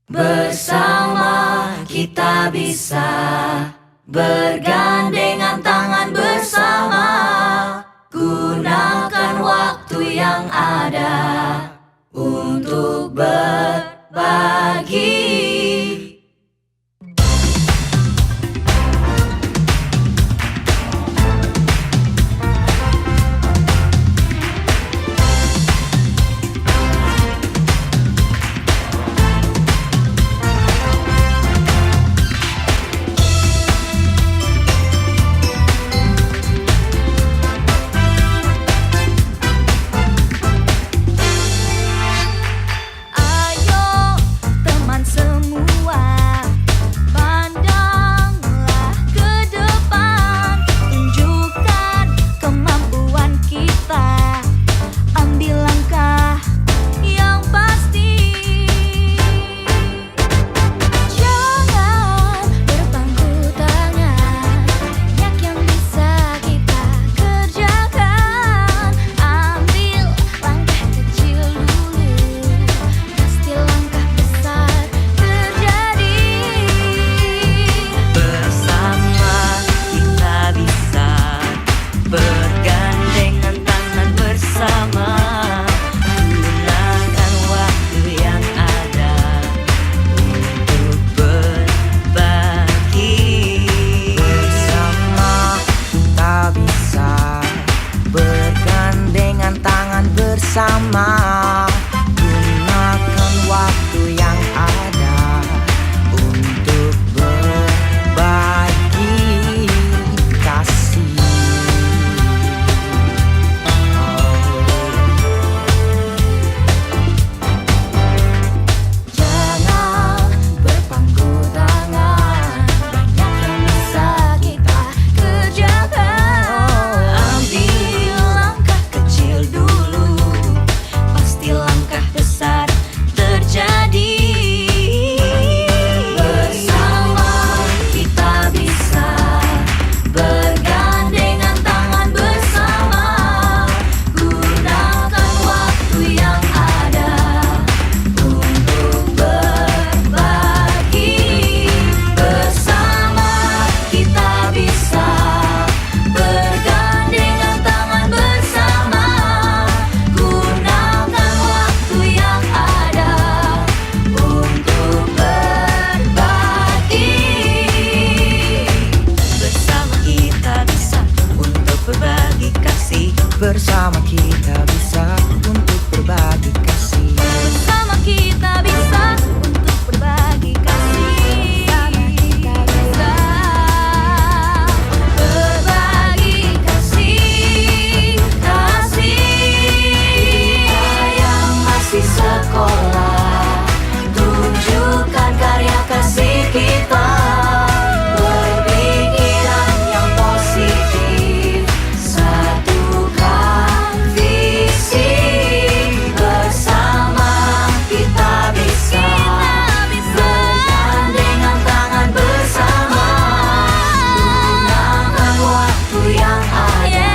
Bersama kita bisa bergandengan tangan bersama, gunakan waktu yang ada untuk berbagi. Bersama, gunakan waktu yang ada untuk berbagi kasih. Jangan berpangku tangan, banyak yang bisa kita kerjakan. Ambil langkah kecil dulu, pasti langkah besar terjadi. Bersama kita bisa bergandengan tangan bersama, gunakan waktu yang ada untuk berbagi. Bersama kita bisa bergandengan tangan bersama, gunakan waktu yang ada untuk berbagi. Bersama kita bisa untuk berbagi kasih. Bersama kita bisa untuk berbagi kasih. Bersama kita bisa untuk berbagi kasih. Berbagi kasih, Kita yang masih sekolah, tunjukkan karya kasih kita. Berpikiran yang positif, satukan visi. Bersama kita bisa bergandengan tangan bersama, gunakan waktu yang ada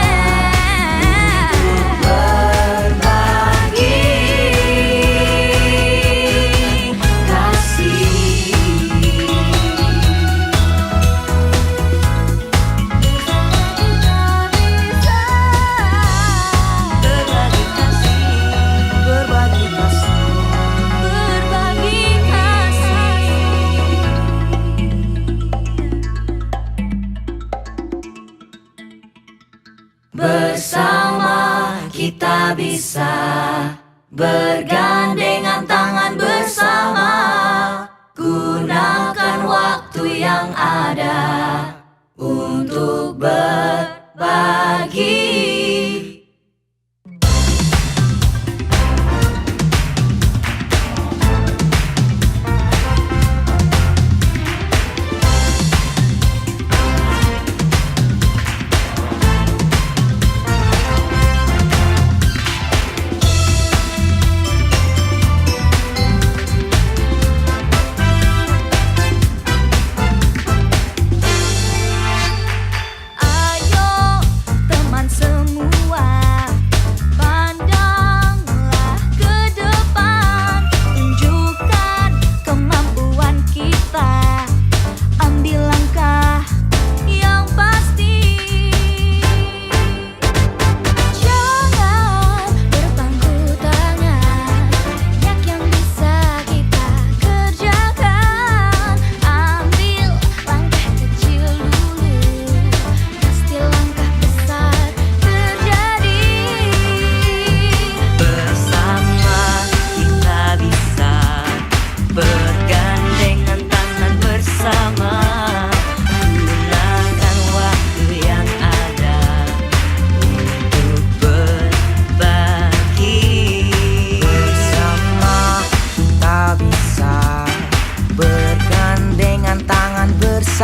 untuk berbagi kasih. Berbagi kasih, Berbagi kasih. berbagi kasih. Bersama kita bisa bergandengan tangan bersama, gunakan waktu yang ada untuk berbagi.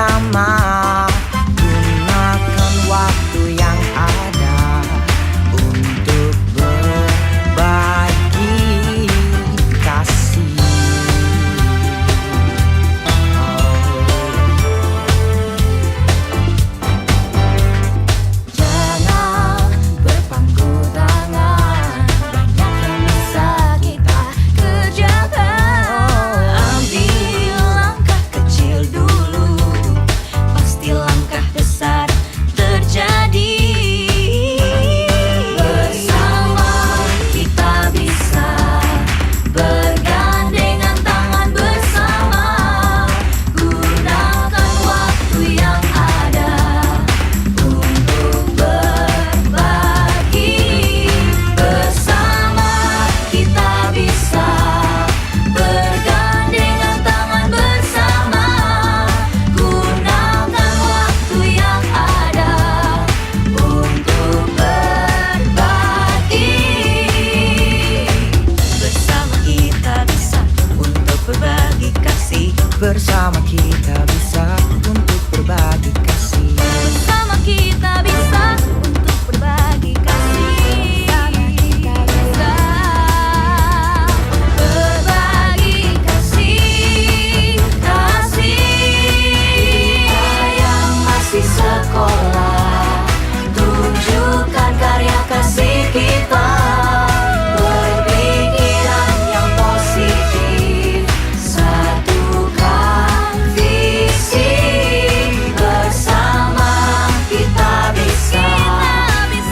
bersama. Gunakan waktu yang ada untuk berbagi kasih. Jangan berpangku tangan, banyak yang bisa kita kerjakan. Ambil langkah kecil dulu, pasti langkah besar terjadi. Bersama kita bisa bergandengan tangan bersama. Gunakan waktu yang ada untuk berbagi. Bersama kita bisa bergandengan tangan bersama. Gunakan waktu yang ada untuk berbagi. Bersama kita bisa untuk berbagi kasih. Bersama kita bisa untuk berbagi kasih. Bersama kita bisa untuk berbagi kasih. Berbagi kasih, kasih. Yang masih sekolah, tunjukkan karya kasih kita. Berpikiran yang positif, satukan visi. Bersama kita bisa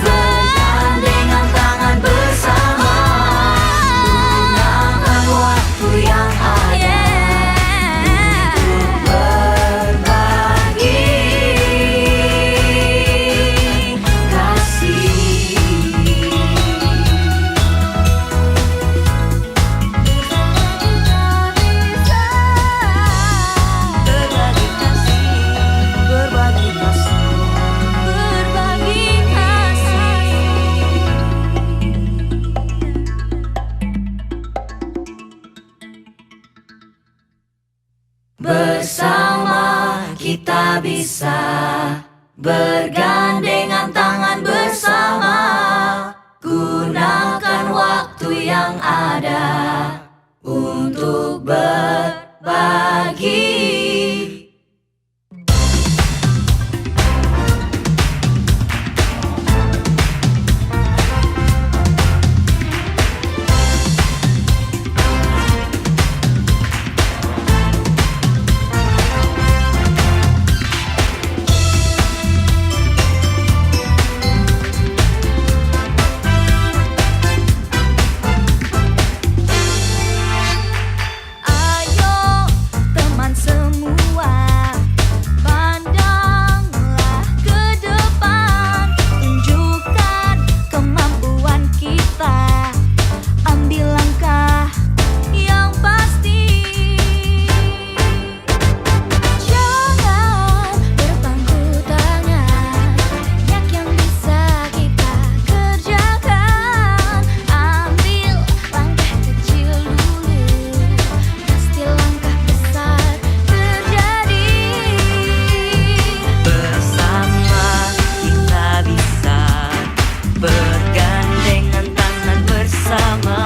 bergandengan tangan bersama. Gunakan waktu yang ada untuk berbagi kasih. Berbagi kasih, Berbagi kasih. berbagi kasih. Bersama kita bisa bergandengan tangan bersama. Gunakan waktu yang ada untuk berbagi. Ayo teman semua, pandanglah ke depan. Tunjukkan kemampuan kita, ambil langkah yang pasti. Jangan berpangku tangan, banyak yang bisa kita kerjakan. Ambil langkah kecil dulu, pasti langkah besar terjadi. Bersama kita bisa bergandengan tangan bersama.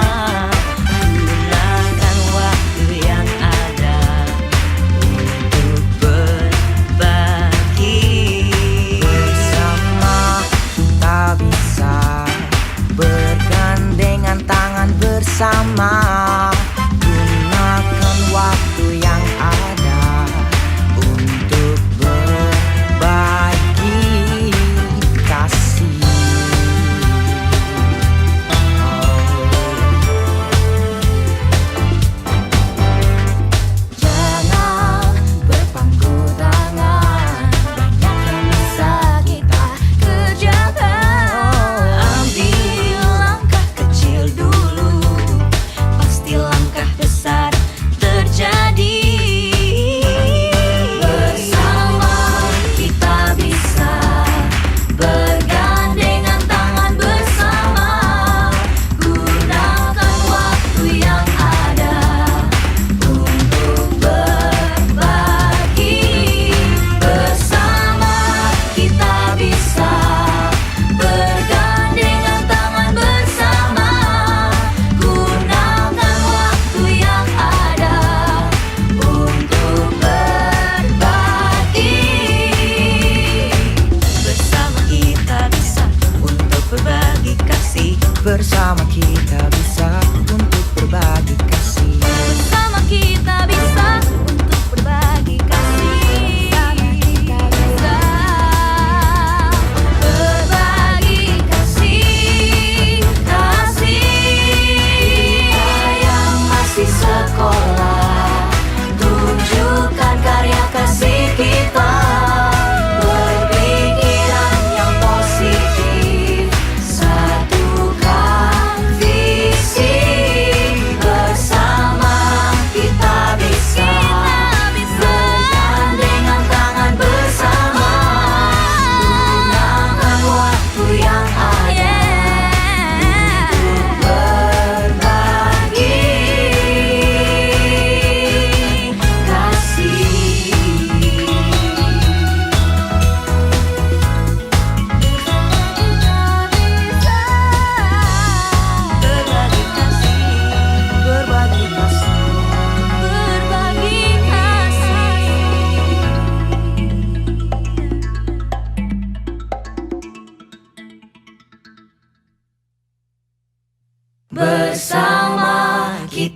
Gunakan waktu yang ada untuk berbagi. Bersama kita bisa bergandengan tangan bersama. Gunakan waktu yang ada untuk berbagi kasih. Jangan berpangku tangan, banyak yang bisa kita kerjakan. Ambil langkah kecil dulu,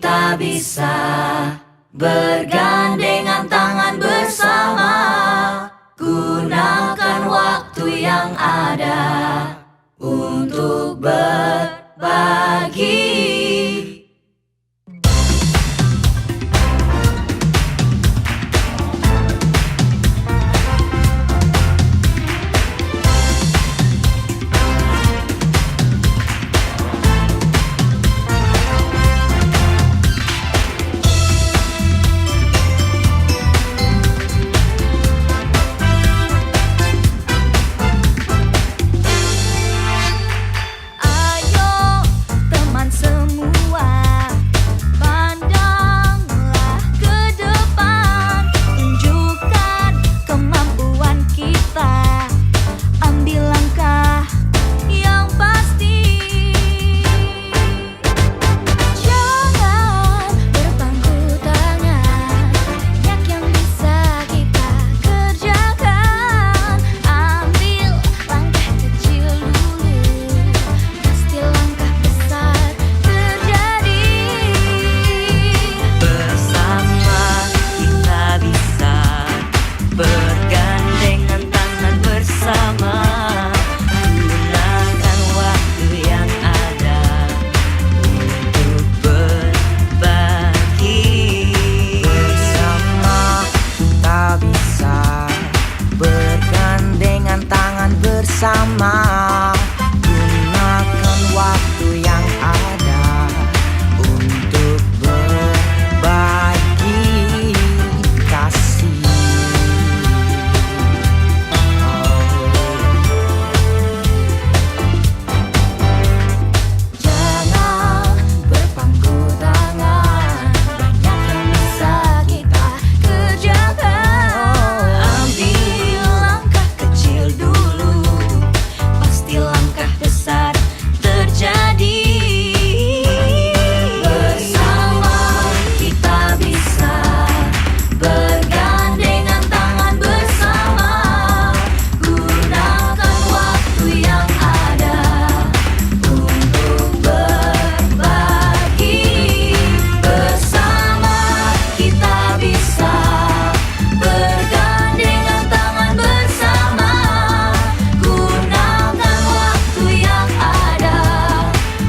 kita bisa bergandengan tangan bersama, gunakan waktu yang ada untuk berbagi. Ayo teman semua, pandanglah ke depan, tunjukkan kemampuan kita, ambil langkah yang pasti. Jangan berpangku tangan, banyak yang bisa kita kerjakan. Ambil langkah kecil dulu, pasti langkah besar terjadi. Bersama kita bisa bergandengan tangan bersama, gunakan waktu yang ada untuk berbagi. Bersama kita bisa bergandengan tangan bersama, gunakan waktu yang ada untuk berbagi kasih. Jangan berpangku tangan, banyak yang bisa kita kerjakan. Ambil langkah kecil dulu, pasti langkah besar terjadi. Bersama kita bisa bergandengan tangan bersama, gunakan waktu yang ada untuk berbagi. Bersama kita bisa bergandengan tangan bersama, gunakan waktu yang ada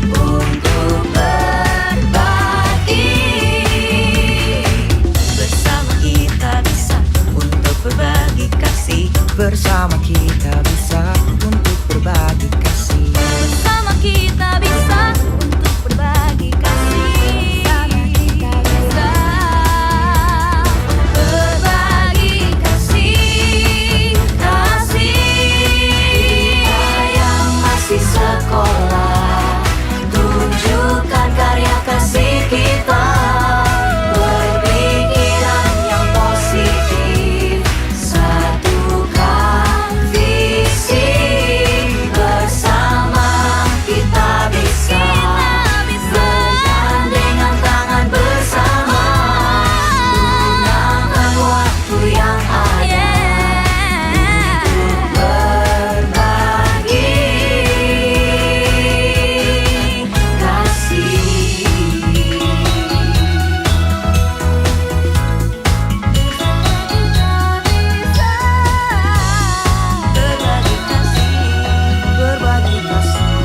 untuk berbagi. Bersama kita bisa untuk berbagi kasih. Bersama kita bisa untuk berbagi kasih. Bersama kita bisa untuk berbagi kasih. Berbagi kasih, kasih. Yang masih sekolah, tunjukkan karya kasih kita. Berpikiran yang positif, satukan visi. Bersama kita bisa bergandengan tangan bersama, gunakan waktu yang ada untuk berbagi kasih. Berbagi kasih, Berbagi kasih.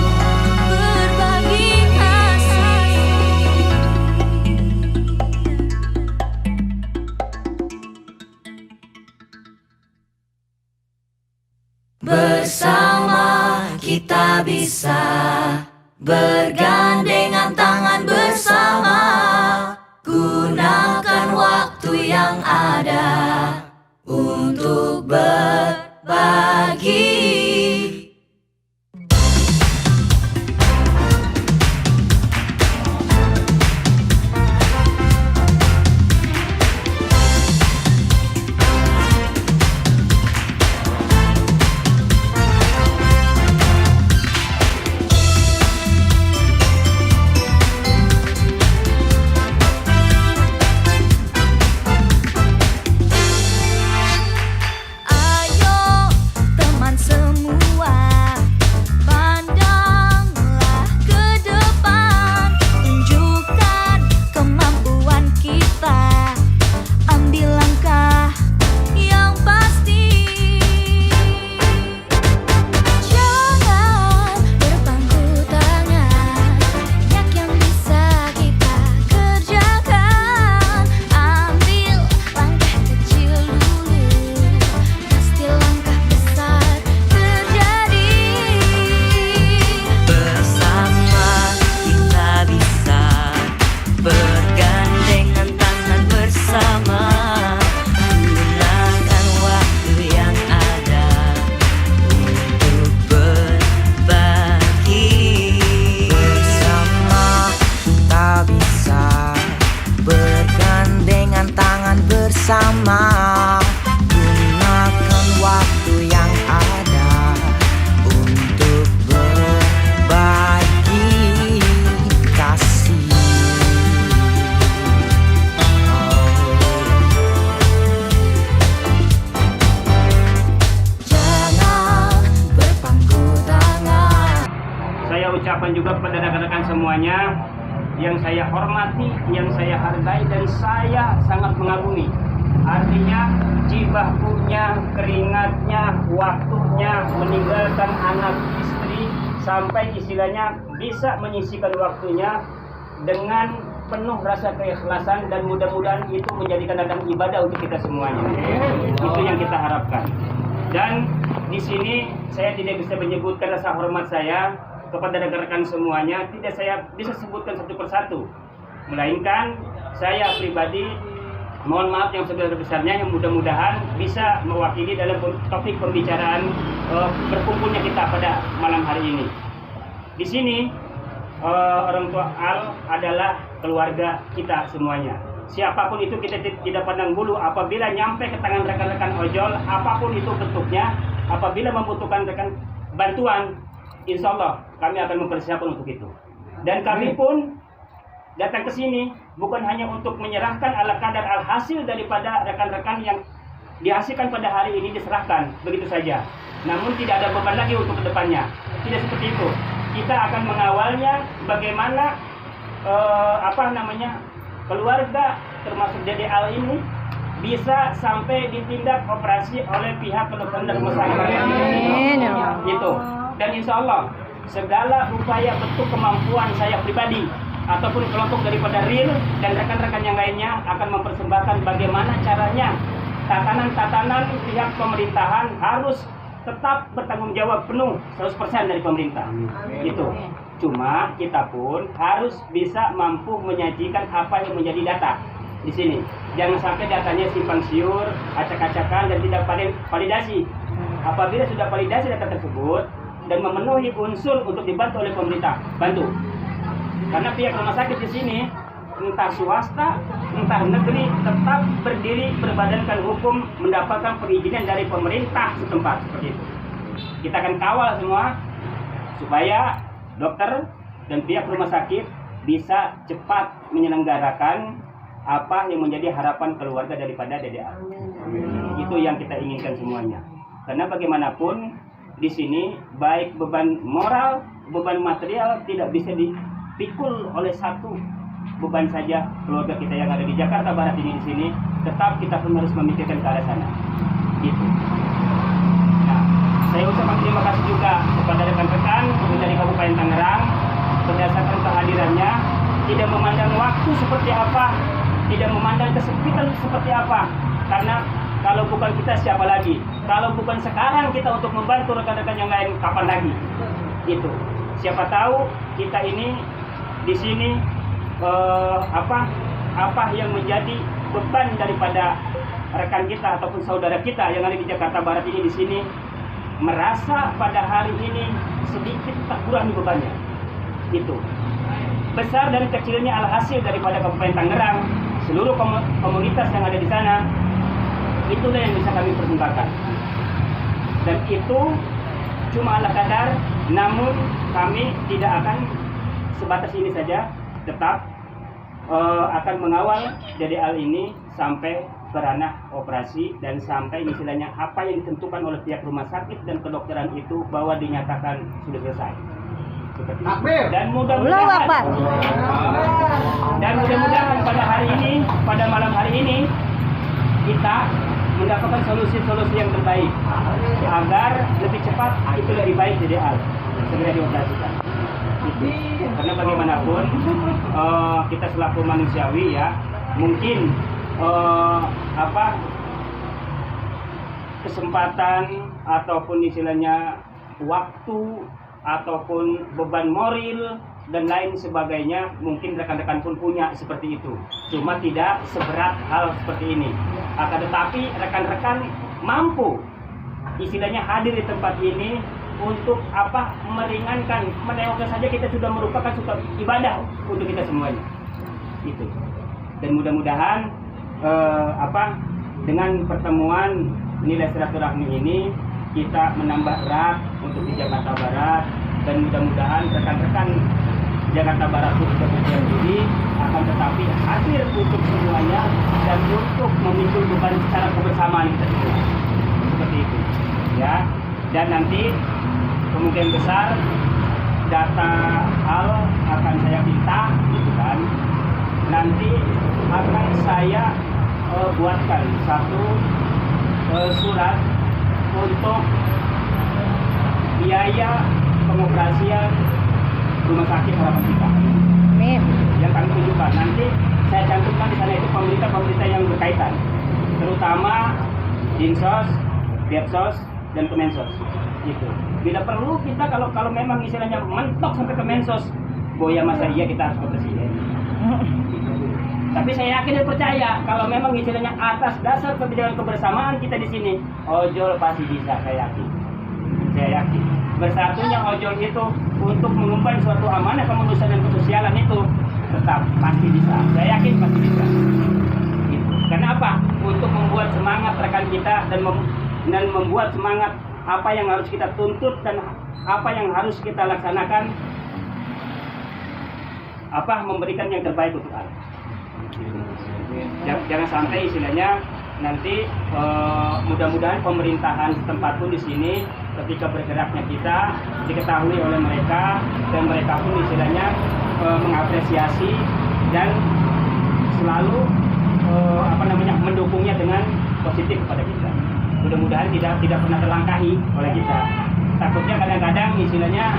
berbagi kasih. bersama kita bisa bergandengan tangan bersama, gunakan waktu yang ada untuk berbagi. semuanya yang saya hormati, yang saya hargai, dan saya sangat mengagumi. Artinya jibahkunya, keringatnya, waktunya, meninggalkan anak istri, sampai istilahnya bisa menyisihkan waktunya dengan penuh rasa keikhlasan, dan mudah-mudahan itu menjadikan ladang ibadah untuk kita semuanya. Itu yang kita harapkan. Dan di sini saya tidak bisa menyebutkan rasa hormat saya kepada rekan-rekan semuanya, tidak saya bisa sebutkan satu persatu, melainkan saya pribadi mohon maaf yang sebesar-besarnya, yang mudah-mudahan bisa mewakili dalam topik pembicaraan berkumpulnya kita pada malam hari ini. Di sini orang tua Al adalah keluarga kita semuanya. Siapapun itu kita tidak pandang bulu. Apabila nyampe ke tangan rekan-rekan ojol, apapun itu bentuknya, apabila membutuhkan rekan bantuan, insya Allah kami akan mempersiapkan untuk itu. Dan kami pun datang ke sini bukan hanya untuk menyerahkan ala kadar alhasil daripada rekan-rekan yang dihasilkan pada hari ini diserahkan begitu saja. Namun tidak ada beban lagi untuk kedepannya. Tidak seperti itu. Kita akan mengawalnya bagaimana keluarga termasuk Dede Al ini bisa sampai ditindak operasi oleh pihak kedokteran dan rumah sakit. Gitu. Dan insya Allah segala upaya bentuk kemampuan saya pribadi ataupun kelompok daripada RIL dan rekan-rekan yang lainnya akan mempersembahkan bagaimana caranya tatanan-tatanan pihak pemerintahan harus tetap bertanggung jawab penuh 100% dari pemerintah. Gitu. Cuma kita pun harus bisa mampu menyajikan apa yang menjadi data di sini. Jangan sampai datanya simpang siur, acak-acakan, dan tidak validasi. Apabila sudah validasi data tersebut dan memenuhi unsur untuk dibantu oleh pemerintah, bantu. Karena pihak rumah sakit di sini entah swasta, entah negeri, tetap berdiri berbadankan hukum mendapatkan perizinan dari pemerintah setempat seperti itu. Kita akan kawal semua supaya dokter dan pihak rumah sakit bisa cepat menyelenggarakan apa yang menjadi harapan keluarga daripada Dede Al. Itu yang kita inginkan semuanya. Karena bagaimanapun di sini baik beban moral, beban material tidak bisa dipikul oleh satu beban saja keluarga kita yang ada di Jakarta Barat ini di sini. Tetap kita pun harus memikirkan ke arah sana. Gitu. Nah, saya ucapkan terima kasih juga kepada rekan-rekan dari Kabupaten Tangerang berdasarkan kehadirannya, tidak memandang waktu seperti apa, tidak memandang kesempitan seperti apa. Karena kalau bukan kita siapa lagi? Kalau bukan sekarang kita untuk membantu rekan-rekan yang lain, kapan lagi? Itu. Siapa tahu kita ini di sini apa yang menjadi beban daripada rekan kita ataupun saudara kita yang ada di Jakarta Barat ini di sini merasa pada hari ini sedikit terkurangi bebannya. Itu besar dan kecilnya alhasil daripada Kabupaten Tangerang, seluruh komunitas yang ada di sana, itulah yang bisa kami persembahkan. Dan itu cuma ala kadar, namun kami tidak akan sebatas ini saja, tetap akan mengawal Dede Al ini sampai ke ranah operasi dan sampai istilahnya apa yang ditentukan oleh pihak rumah sakit dan kedokteran itu bahwa dinyatakan sudah selesai. Seperti itu. Dan mudah-mudahan pada hari ini, pada malam hari ini kita mendapatkan solusi-solusi yang terbaik agar lebih cepat itu lebih baik Dede Al segera dioperasikan. Itu. Karena bagaimanapun kita selaku manusiawi ya mungkin kesempatan ataupun istilahnya waktu ataupun beban moral dan lain sebagainya mungkin rekan-rekan pun punya seperti itu, cuma tidak seberat hal seperti ini. Akan tetapi rekan-rekan mampu istilahnya hadir di tempat ini untuk meringankan, menengoknya saja kita sudah merupakan suatu ibadah untuk kita semuanya. Itu. Dan mudah-mudahan dengan pertemuan nilai silaturahmi ini kita menambah erat untuk di Jakarta Barat, dan mudah-mudahan rekan-rekan Jakarta Barat untuk kemudian diri akan tetapi hadir untuk semuanya dan untuk memikul beban secara kebersamaan kita semua. Seperti itu. Ya. Dan nanti kemungkinan besar data hal akan saya minta, gitu kan. Nanti akan saya buatkan satu surat untuk biaya pengoperasian rumah sakit harapan kita. Amin. Yang kami tunjukkan nanti saya cantumkan di sana itu pemerintah yang berkaitan, terutama Dinsos, Depsos, dan Kemensos. Gitu. Bila perlu kita kalau memang istilahnya mentok sampai Kemensos, boya masa iya kita harus ke presiden. Tapi saya yakin dan percaya kalau memang istilahnya atas dasar kebijakan kebersamaan kita di sini, ojol pasti bisa, saya yakin. Saya yakin. Bersatunya ojol itu untuk mengemban suatu amanah kemanusiaan dan kesosialan itu tetap pasti bisa. Saya yakin pasti bisa. Gitu. Karena apa? Untuk membuat semangat rekan kita dan membuat semangat apa yang harus kita tuntut dan apa yang harus kita laksanakan, memberikan yang terbaik untuk anak. Jangan sampai istilahnya nanti mudah-mudahan pemerintahan setempat pun di sini ketika bergeraknya kita diketahui oleh mereka dan mereka pun istilahnya mengapresiasi dan selalu mendukungnya dengan positif kepada kita. Mudah-mudahan tidak pernah terlangkahi oleh kita. Takutnya kadang-kadang istilahnya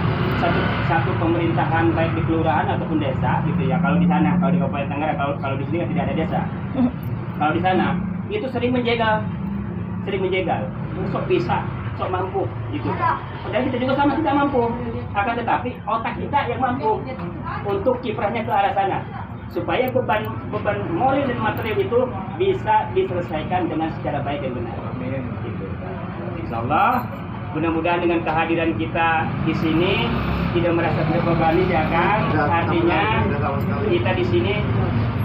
satu pemerintahan baik di kelurahan ataupun desa gitu ya. Kalau di sana, kalau di Kabupaten Tenggara, kalau di sini kan tidak ada desa. Kalau di sana itu sering menjegal, sok bisa, sok mampu gitu. Padahal kita juga sama tidak mampu. Akan tetapi otak kita yang mampu untuk kiprahnya ke arah sana supaya beban moral dan material itu bisa diselesaikan dengan secara baik dan benar. Gitu. Insyaallah. Mudah-mudahan dengan kehadiran kita di sini tidak merasa terbebani, ya kan? Artinya kita di sini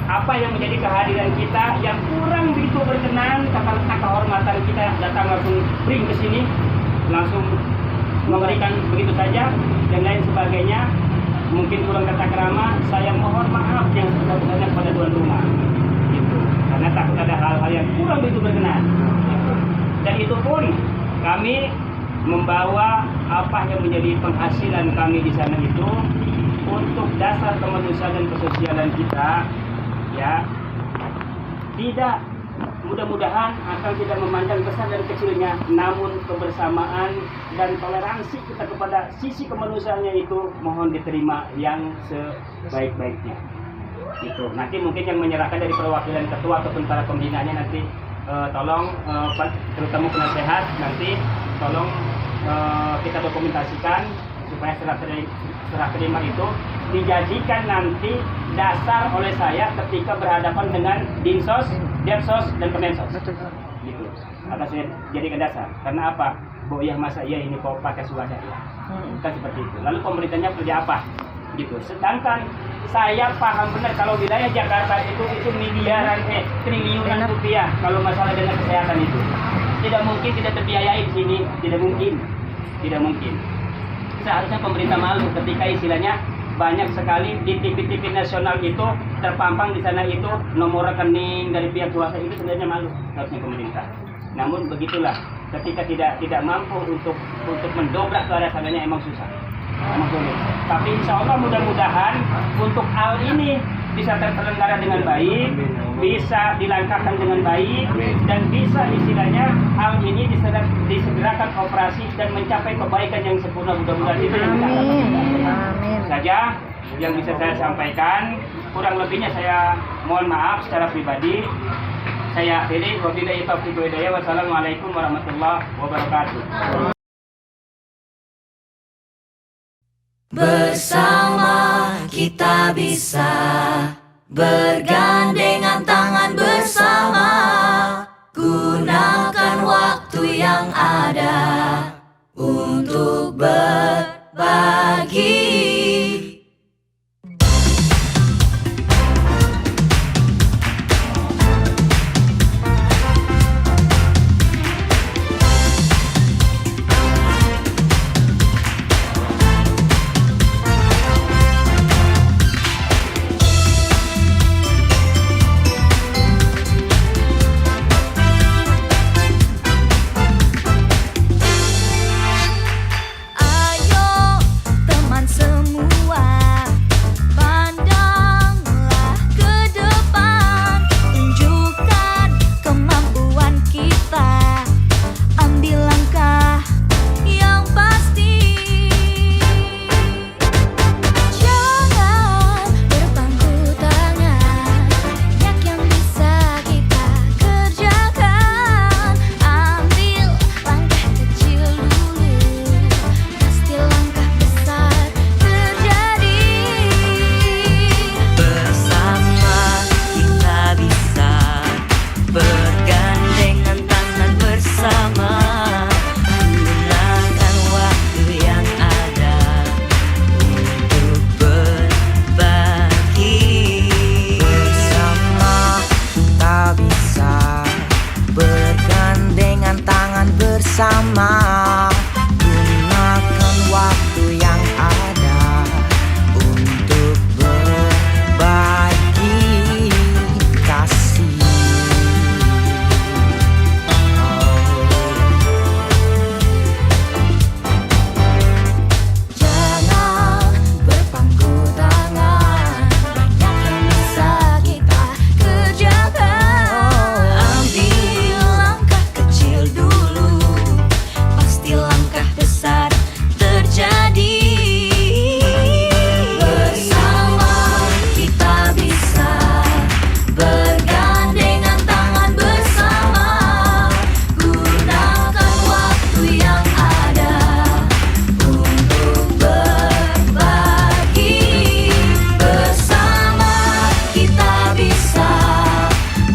apa yang menjadi kehadiran kita yang kurang begitu berkenan, karena kehormatan kita datang langsung bring ke sini, langsung memberikan begitu saja dan lain sebagainya. Mungkin kurang tata krama, saya mohon maaf yang sebesar-besarnya kepada tuan rumah. Gitu. Karena takut ada hal-hal yang kurang begitu berkenan. Gitu. Dan itu pun kami membawa apa yang menjadi penghasilan kami di sana itu untuk dasar kemanusiaan dan kesosialan kita, ya. Tidak, mudah-mudahan akan tidak memandang besar dan kecilnya, namun kebersamaan dan toleransi kita kepada sisi kemanusiaannya itu mohon diterima yang sebaik-baiknya. Itu nanti mungkin yang menyerahkan dari perwakilan ketua ataupun para pembinaannya nanti tolong terutama penasehat nanti tolong kita dokumentasikan supaya serah terima itu dijadikan nanti dasar oleh saya ketika berhadapan dengan Dinsos, Depsos, dan Kemensos. Gitu. Akan saya jadikan dasar. Karena apa? Boyah masa iya ini kok pakai swadaya. Kan seperti itu. Lalu pemerintahnya kerja apa? Gitu. Sedangkan saya paham benar kalau wilayah Jakarta itu miliaran triliunan rupiah kalau masalah dengan kesehatan itu. Tidak mungkin tidak terbiayai di sini, tidak mungkin. Seharusnya pemerintah malu ketika istilahnya banyak sekali di TV-TV nasional itu terpampang di sana itu nomor rekening dari pihak swasta, itu sebenarnya malu harusnya pemerintah. Namun begitulah, ketika tidak mampu untuk mendobrak ke arah sananya emang susah, emang sulit. Tapi insya Allah mudah-mudahan untuk hal ini bisa terselenggara dengan baik, bisa dilangkahkan dengan baik, dan bisa istilahnya hal ini disegerakan operasi dan mencapai kebaikan yang sempurna. Mudah-mudahan itu yang kita harapkan. Amin. Saja yang bisa saya sampaikan, kurang lebihnya saya mohon maaf secara pribadi. Saya akhiri, wabillahi taufiq wal hidayah. Wassalamualaikum warahmatullahi wabarakatuh. Bersama kita bisa bergandengan tangan bersama, gunakan waktu yang ada untuk berbagi. bersama. Gunakan waktu yang ada untuk berbagi kasih. Jangan berpangku tangan, banyak yang bisa kita kerjakan. Ambil langkah kecil dulu, pasti langkah besar terjadi. Bersama kita bisa bergandengan tangan bersama. Gunakan waktu yang ada untuk berbagi. Bersama kita bisa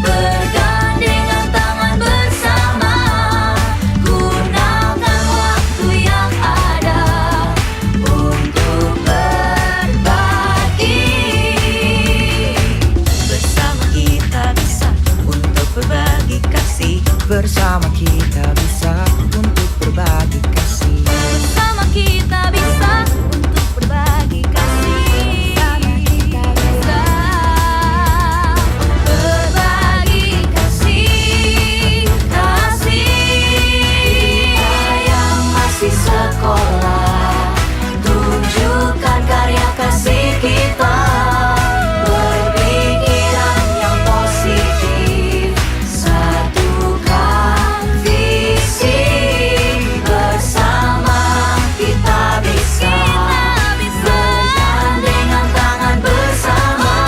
bergandengan tangan bersama. Gunakan waktu yang ada untuk berbagi. Bersama kita bisa untuk berbagi kasih. Bersama kita bisa untuk berbagi kasih. Bersama kita bisa untuk berbagi kasih. Berbagi kasih, kasih. Yang masih sekolah, tunjukkan karya kasih kita. Berpikiran yang positif, satukan visi. Bersama kita bisa bergandengan tangan bersama.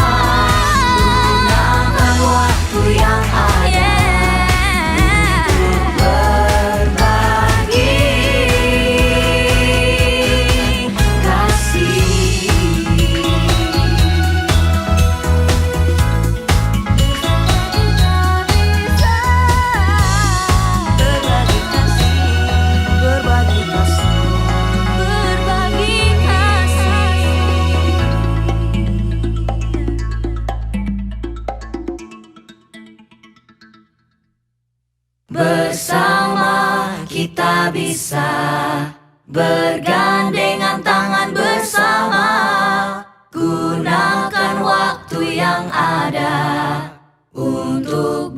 Gunakan waktu yang ada untuk berbagi kasih. Berbagi kasih. Berbagi kasih. Berbagi kasih. Bersama kita bisa bergandengan tangan bersama. Gunakan waktu yang ada untuk